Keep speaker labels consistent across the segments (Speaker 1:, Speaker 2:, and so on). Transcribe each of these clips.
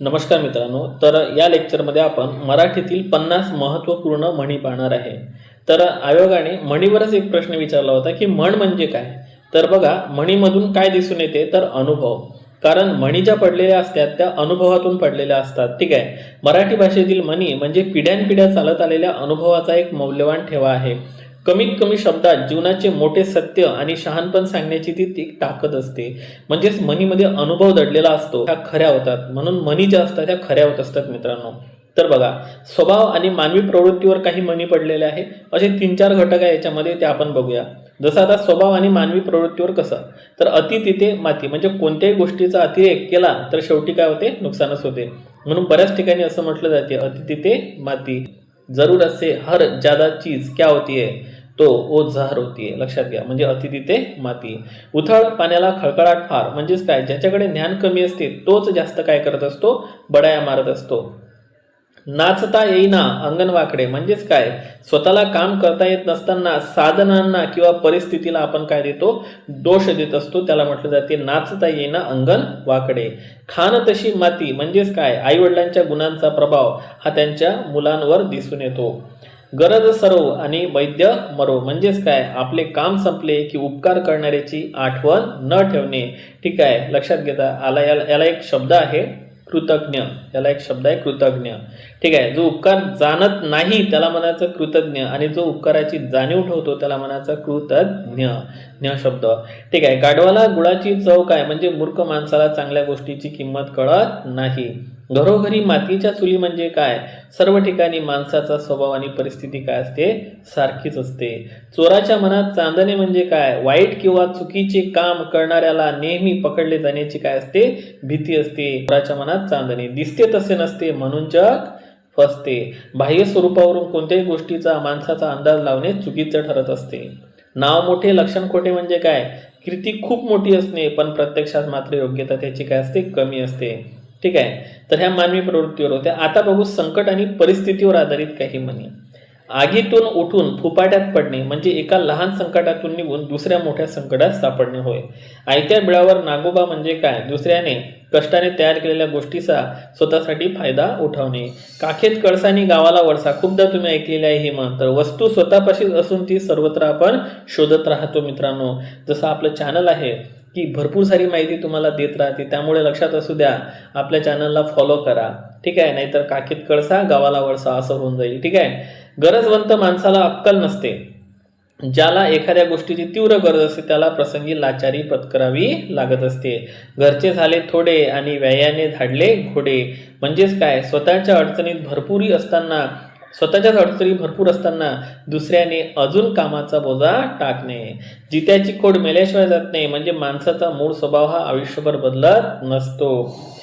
Speaker 1: नमस्कार मित्रांनो, तर या लेक्चरमध्ये आपण मराठीतील 50 महत्त्वपूर्ण म्हणी पाहणार आहे. तर आयोगाने म्हणीवरच एक प्रश्न विचारला होता की म्हण म्हणजे काय. तर बघा, म्हणीमधून काय दिसून येते तर अनुभव. कारण म्हणी ज्या पडलेल्या असतात त्या अनुभवातून पडलेल्या असतात. ठीक आहे. मराठी भाषेतील म्हणी म्हणजे पिढ्यानपिढ्या चालत आलेल्या अनुभवाचा एक मौल्यवान ठेवा आहे. कमीत कमी शब्दात जीवनाचे मोठे सत्य आणि शहाणपण सांगण्याची ती एक ताकद असते. म्हणजेच म्हणीमध्ये अनुभव दडलेला असतो, त्या खऱ्या होतात. म्हणून म्हणी ज्या असतात त्या खऱ्या होत असतात मित्रांनो. तर बघा, स्वभाव आणि मानवी प्रवृत्तीवर काही म्हणी पडलेल्या आहे. असे 3-4 घटक आहे याच्यामध्ये, ते आपण बघूया. जसं आता स्वभाव आणि मानवी प्रवृत्तीवर कसं, तर अति तिथे माती. म्हणजे कोणत्याही गोष्टीचा अतिरेक केला तर शेवटी काय होते, नुकसानच होते. म्हणून बऱ्याच ठिकाणी असं म्हटलं जाते, अति तिथे माती. जरूर से हर ज्यादा चीज क्या होती है, तो ओ जहर होती है. लक्षात घ्या, म्हणजे अति तिथे माती. उथळ पाण्याला खळखळाट फार. म्हणजेच काय, ज्याच्याकडे ज्ञान कमी असते तोच जास्त काय करत असतो, बडाया मारत असतो. नाचता येईना अंगण वाकडे. म्हणजेच काय, स्वतःला काम करता येत नसताना साधनांना किंवा परिस्थितीला आपण काय देतो, दोष देत असतो. त्याला म्हटलं जाते नाचता येईना अंगण वाकडे. खान तशी माती. म्हणजेच काय, आई वडिलांच्या गुणांचा प्रभाव हा त्यांच्या मुलांवर दिसून येतो. गरज सरो आणि वैद्य मरो. म्हणजेच काय, आपले काम संपले की उपकार करणाऱ्याची आठवण न ठेवणे. ठीक आहे, लक्षात घेता आला. याला एक शब्द आहे कृतज्ञ. याला एक शब्द आहे कृतज्ञ. ठीक आहे. जो उपकार जाणत नाही त्याला म्हणायचं कृतज्ञ, आणि जो उपकाराची जाणीव ठेवतो त्याला म्हणायचं कृतज्ञ. ज्ञ शब्द. ठीक आहे. गाढवाला गुळाची चव काय. म्हणजे मूर्ख माणसाला चांगल्या गोष्टीची किंमत कळत नाही. घरोघरी मातीच्या चुली. म्हणजे काय, सर्व ठिकाणी माणसाचा स्वभाव आणि परिस्थिती काय असते, सारखीच असते. चोराच्या मनात चांदणे. म्हणजे काय, वाईट किंवा चुकीचे काम करणाऱ्याला नेहमी पकडले जाण्याची काय असते, भीती असते. चोराच्या मनात चांदणे. दिसते तसे नसते म्हणून जग फसते. बाह्य स्वरूपावरून कोणत्याही गोष्टीचा माणसाचा अंदाज लावणे चुकीचे ठरत असते. नाव मोठे लक्षण खोटे. म्हणजे काय, कीर्ती खूप मोठी असणे पण प्रत्यक्षात मात्र योग्यता त्याची काय असते, कमी असते. ठीक आहे. तर ह्या मानवी प्रवृत्तीवर होत्या. आता बघू संकट आणि परिस्थितीवर आधारित काही म्हणी. आगीतून उठून फुपाट्यात पडणे. म्हणजे एका लहान संकटातून निघून दुसऱ्या मोठ्या संकटात सापडणे होय. आयत्या बिळावर नागोबा. म्हणजे काय, दुसऱ्याने कष्टाने तयार केलेल्या गोष्टीचा स्वतःसाठी फायदा उठवणे. काखेत कळसानी गावाला वळसा. खूपदा तुम्ही ऐकलेले आहे हे म्हण. तर वस्तू स्वतःपाशीच असून ती सर्वत्र आपण शोधत राहतो मित्रांनो. जसं आपलं चॅनल आहे की भरपूर सारी माहिती तुम्हाला देत राहते, त्यामुळे लक्षात असू द्या, आपल्या चॅनलला फॉलो करा. ठीक आहे. नाहीतर काखेत कळसा गावाला वळसा असं होऊन जाईल. ठीक आहे. गरजवंत माणसाला अक्कल नसते. ज्याला एखाद्या गोष्टीची तीव्र गरज असते त्याला प्रसंगी लाचारी पत्करावी लागत असते. घरचे झाले थोडे आणि व्यायाने धाडले घोडे. म्हणजेच काय, स्वतःच्याच अडचणी भरपूर असताना दुसऱ्याने अजून कामाचा बोजा टाकणे. जित्याची खोड मेल्याशिवाय जात नाही. म्हणजे माणसाचा मूळ स्वभाव हा आयुष्यभर बदलत नसतो.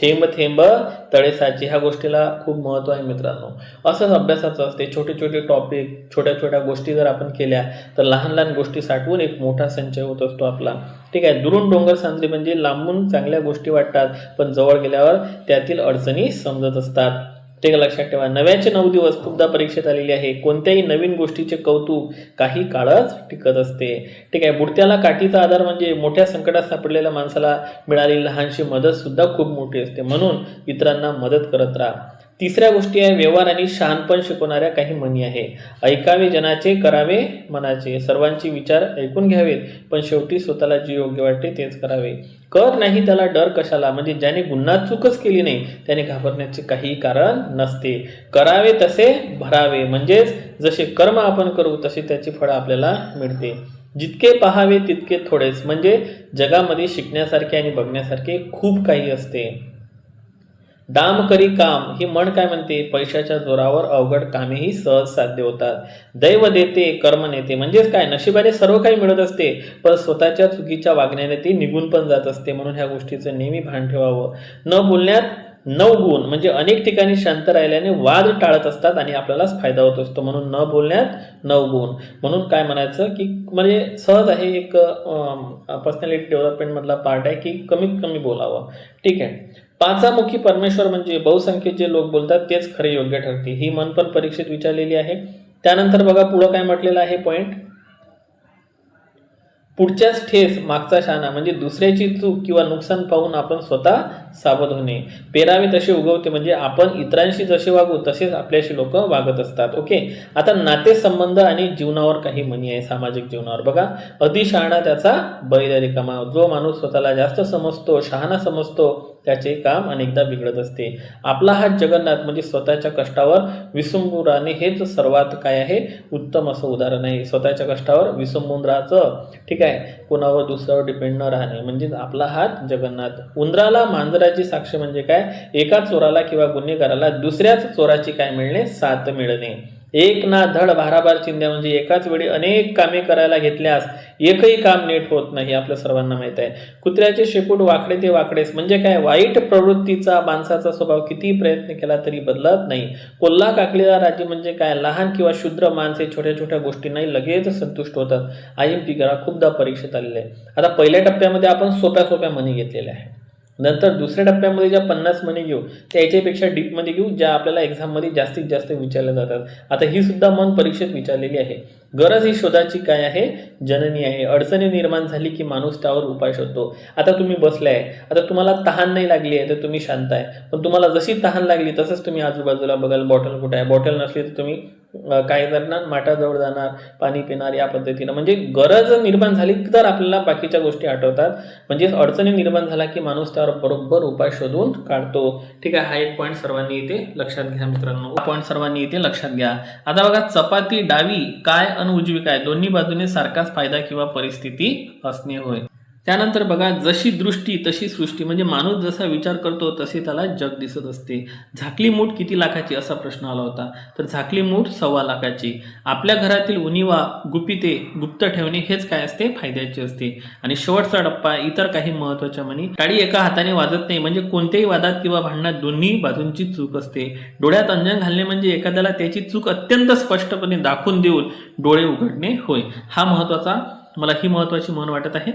Speaker 1: थेंब थेंब तळे साचे. ह्या गोष्टीला खूप महत्व आहे मित्रांनो. असंच अभ्यासाचं असते. छोटे छोटे टॉपिक, छोट्या छोट्या गोष्टी जर आपण केल्या तर लहान लहान गोष्टी साठवून एक मोठा संचय होत असतो आपला. ठीक आहे. दुरून डोंगर सांगली. म्हणजे लांबून चांगल्या गोष्टी वाटतात पण जवळ गेल्यावर त्यातील अडचणी समजत असतात. ते लक्षात ठेवा. नव्याचे 9 दिवस खूपदा परीक्षेत आलेली आहे. कोणत्याही नवीन गोष्टीचे कौतुक काही काळच टिकत असते. ठीक आहे. बुडत्याला काठीचा आधार. म्हणजे मोठ्या संकटात सापडलेल्या माणसाला मिळालेली लहानशी मदत सुद्धा खूप मोठी असते. म्हणून इतरांना मदत करत राहा. तिसऱ्या गोष्टी आहे व्यवहार आणि शहाणपण शिकवणाऱ्या काही म्हणी आहे. ऐकावे जनाचे, करावे मनाचे. सर्वांचे विचार ऐकून घ्यावेत पण शेवटी स्वतःला जे योग्य वाटते तेच करावे. कर नाही त्याला डर कशाला. म्हणजे ज्याने गुन्हा चूकच केली नाही त्याने घाबरण्याचे काही कारण नसते. करावे तसे भरावे. म्हणजेच जसे कर्म आपण करू तसे त्याची फळं आपल्याला मिळते. जितके पाहावे तितके थोडेच. म्हणजे जगामध्ये शिकण्यासारखे आणि बघण्यासारखे खूप काही असते. दाम करी काम. ही म्हण काय म्हणते, पैशाच्या जोरावर अवघड कामेही सहज साध्य होतात. दैव देते कर्म नेते. म्हणजेच काय, नशिबाने सर्व काही मिळत असते पण स्वतःच्या चुकीच्या वागण्याने ती निघून पण जात असते. म्हणून ह्या गोष्टीचं नेहमी भान ठेवावं. न बोलण्यात 9 गुण. म्हणजे अनेक ठिकाणी शांत राहिल्याने वाद टाळत असतात आणि आपल्यालाच फायदा होत असतो. म्हणून न बोलण्यात 9 गुण. म्हणून काय म्हणायचं की, म्हणजे सहज आहे, एक पर्सनॅलिटी डेव्हलपमेंट मधला पार्ट आहे की कमीत कमी बोलावं. ठीक आहे. पाचामुखी परमेश्वर. म्हणजे बहुसंख्येत जे लोक बोलतात तेच खरे योग्य ठरते. ही म्हण पण परीक्षेत विचारलेली आहे. त्यानंतर बघा पुढं काय म्हटलेलं आहे पॉइंट. पुढच्याच ठेस मागचा शहाणा म्हणजे दुसऱ्याची चूक किंवा नुकसान पाहून आपण स्वतः सावध होणे. पेरावे तसे उगवते म्हणजे आपण इतरांशी जसे वागू तसेच आपल्याशी लोक वागत असतात. ओके, आता नातेसंबंध आणि जीवनावर काही म्हणी आहे सामाजिक जीवनावर. बघा, अतिशहाणा त्याचा बैल रिकामा. जो माणूस स्वतःला जास्त समजतो, शहाणा समजतो, त्याचे काम अनेकदा बिघडत असते. आपला हात जगन्नाथ म्हणजे स्वतःच्या कष्टावर विसंबून राहणे हेच सर्वात काय आहे उत्तम असं उदाहरण आहे. स्वतःच्या कष्टावर विसंबून राहायचं, ठीक आहे, कोणावर दुसऱ्यावर डिपेंड न राहणे म्हणजेच आपला हात जगन्नाथ. उंदराला मांजराची साक्ष म्हणजे काय, एका चोराला किंवा गुन्हेगाराला दुसऱ्याच चोराची काय मिळणे, साथ मिळणे. एक ना धड भाराभार चिंध्या म्हणजे एकाच वेळी अनेक कामे करायला घेतल्यास एकही काम नीट होत नाही, आपल्या सर्वांना माहित आहे. कुत्र्याचे शेपूट वाकडे ते वाकडेच म्हणजे काय, वाईट प्रवृत्तीचा माणसाचा स्वभाव किती प्रयत्न केला तरी बदलत नाही. कोल्हा काकलीला राज्य म्हणजे काय, लहान किंवा क्षुद्र माणसे छोट्या छोट्या गोष्टींनाही लगेच संतुष्ट होतात. IMP करा, खूपदा परीक्षेत आलेले आहे. आता पहिल्या टप्प्यामध्ये आपण सोप्या सोप्या म्हणी घेतलेल्या आहे. नंतर दुसऱ्या टप्प्यामध्ये ज्या 50 म्हणी घेऊ त्या याच्यापेक्षा डीपमध्ये घेऊ, ज्या आपल्याला एक्झाममध्ये जास्तीत जास्त विचारल्या जातात. आता ही सुद्धा मन परीक्षेत विचारलेली आहे. गरज ही शोधाची काय आहे, जननी आहे. अडचणी निर्माण झाली की माणूस त्यावर उपाय शोधतो. आता तुम्ही बसलाय, आता तुम्हाला तहान नाही लागली आहे तर तुम्ही शांत आहे, पण तुम्हाला जशी तहान लागली तसंच तुम्ही आजूबाजूला बघाल बॉटल कुठे आहे, बॉटल नसली तर तुम्ही काय करणार, माठाजवळ जाणार, पाणी पिणार, या पद्धतीनं. म्हणजे गरज निर्माण झाली तर आपल्याला बाकीच्या गोष्टी आठवतात. म्हणजे अडचणी निर्माण झाला की माणूस त्यावर बरोबर उपाय शोधून काढतो. ठीक आहे, हा एक पॉईंट सर्वांनी इथे लक्षात घ्या मित्रांनो, पॉईंट सर्वांनी इथे लक्षात घ्या. आता बघा, चपाती डावी काय आणि उजवी काय, दोन्ही बाजूने सारखाच फायदा किंवा परिस्थिती असणे होय. त्यानंतर बघा, जशी दृष्टी तशी सृष्टी म्हणजे माणूस जसा विचार करतो तसे त्याला जग दिसत असते. झाकली मूठ किती लाखाची असा प्रश्न आला होता, तर झाकली मूठ 1.25 लाखाची. आपल्या घरातील उणिवा गुपिते गुप्त ठेवणे हेच काय असते, फायद्याचे असते. आणि शेवटचा टप्पा, इतर काही महत्वाच्या म्हणी. टाळी एका हाताने वाजत नाही म्हणजे कोणत्याही वादात किंवा भांडणात दोन्ही बाजूंची चूक असते. डोळ्यात अंजन घालणे म्हणजे एखाद्याला त्याची चूक अत्यंत स्पष्टपणे दाखवून देऊन डोळे उघडणे होय. हा महत्वाचा, मला ही महत्वाची म्हण वाटत आहे.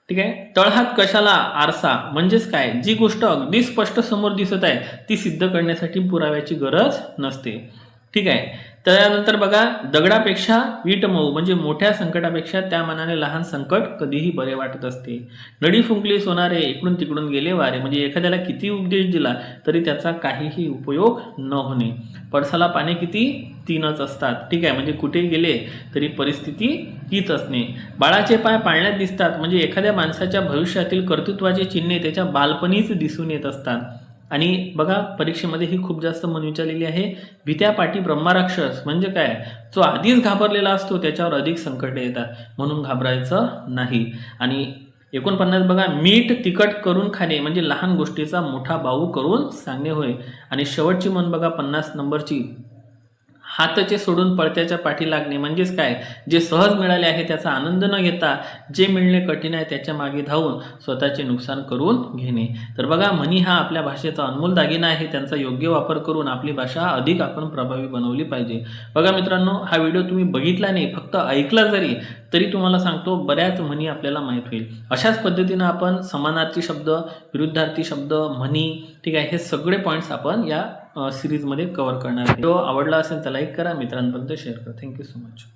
Speaker 1: ठीक आहे, तळहात कशाला आरसा म्हणजेच काय, जी गोष्ट अगदी स्पष्ट समोर दिसत आहे ती सिद्ध करण्यासाठी पुराव्याची गरज नसते. ठीक आहे, त्यानंतर बघा, दगडापेक्षा वीट मऊ म्हणजे मोठ्या संकटापेक्षा त्या मनाने लहान संकट कधीही बरे वाटत असते. नडी फुंकली सोनारे इकडून तिकडून गेले वारे म्हणजे एखाद्याला किती उपदेश दिला तरी त्याचा काहीही उपयोग न होणे. पळसाला पाने किती, 3च असतात. ठीक आहे, म्हणजे कुठे गेले तरी परिस्थिती तीच असणे. बाळाचे पाय पाळण्यात दिसतात म्हणजे एखाद्या माणसाच्या भविष्यातील कर्तृत्वाचे चिन्हे त्याच्या बालपणीच दिसून येत असतात. आणि बघा, परीक्षेमध्ये ही खूप जास्त म्हण विचारलेली आहे. भित्या पाठी ब्रह्मराक्षस म्हणजे काय, जो आधीच घाबरलेला असतो त्याच्यावर अधिक संकटे येतात म्हणून घाबरायचं नाही. आणि 49 बघा, मीठ तिखट करून खाणे म्हणजे लहान गोष्टीचा मोठा भाऊ करून सांगणे होय. आणि शेवटची म्हण बघा 50 नंबरची, हातचे सोडून पळत्याच्या पाठी लागणे म्हणजेच काय, जे सहज मिळाले आहे त्याचा आनंद न घेता जे मिळणे कठीण आहे त्याच्या मागे धावून स्वतःचे नुकसान करून घेणे. तर बघा, म्हणी हा आपल्या भाषेचा अनमोल दागिना आहे. त्यांचा योग्य वापर करून आपली भाषा अधिक आपण प्रभावी बनवली पाहिजे. बघा मित्रांनो, हा व्हिडिओ तुम्ही बघितला नाही, फक्त ऐकला जरी तरी तुम्हाला सांगतो बऱ्याच म्हणी आपल्याला माहीत होईल. अशाच पद्धतीनं आपण समानार्थी शब्द, विरुद्धार्थी शब्द, म्हणी, ठीक आहे, हे सगळे पॉईंट्स आपण या सिरीजमध्ये कव्हर करणार. व्हिडिओ आवडला असेल तर लाईक करा, मित्रांपर्यंत शेअर करा. Thank you so much.